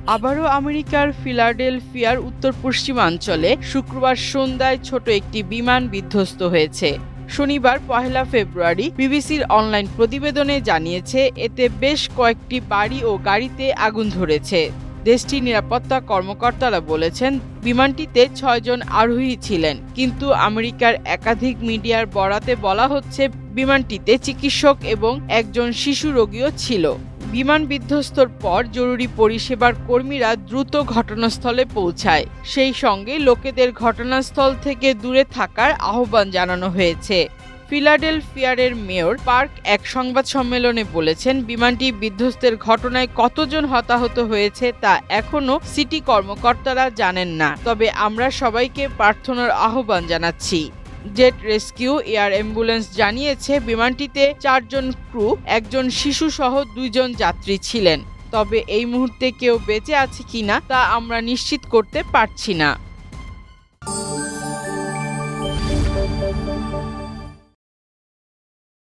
আবারও আমেরিকার ফিলাডেলফিয়ার উত্তর পশ্চিমাঞ্চলে শুক্রবার সন্ধ্যায় ছোট একটি বিমান বিধ্বস্ত হয়েছে। শনিবার ১ ফেব্রুয়ারি বিবিসির অনলাইন প্রতিবেদনে জানিয়েছে এতে বেশ কয়েকটি বাড়ি ও গাড়িতে আগুন ধরেছে। দেশটির নিরাপত্তা কর্মকর্তারা বলেছেন বিমানটিতে ৬ জন আরোহী ছিলেন, কিন্তু আমেরিকার একাধিক মিডিয়ার বরাতে বলা হচ্ছে বিমানটিতে চিকিৎসক এবং একজন শিশু রোগীও ছিল। বিমান বিধ্বস্তর পর জরুরি পরিষেবার কর্মীরা দ্রুত ঘটনাস্থলে পৌঁছায়, সেই সঙ্গে লোকেদের ঘটনাস্থল থেকে দূরে থাকার আহ্বান জানানো হয়েছে। ফিলাডেলফিয়ার মেয়র পার্ক এক সংবাদ সম্মেলনে বলেছেন বিমানটি বিধ্বস্তের ঘটনায় কতজন হতাহত হয়েছে তা এখনো সিটি কর্মকর্তারা জানেন না, তবে আমরা সবাইকে প্রার্থনার আহ্বান জানাচ্ছি। জেট রেস্কিউ এয়ার অ্যাম্বুলেন্স জানিয়েছে বিমানটিতে ৪ জন ক্রু, একজন শিশু সহ ২ জন যাত্রী ছিলেন, তবে এই মুহূর্তে কেউ বেঁচে আছে কিনা তা আমরা নিশ্চিত করতে পারছি না।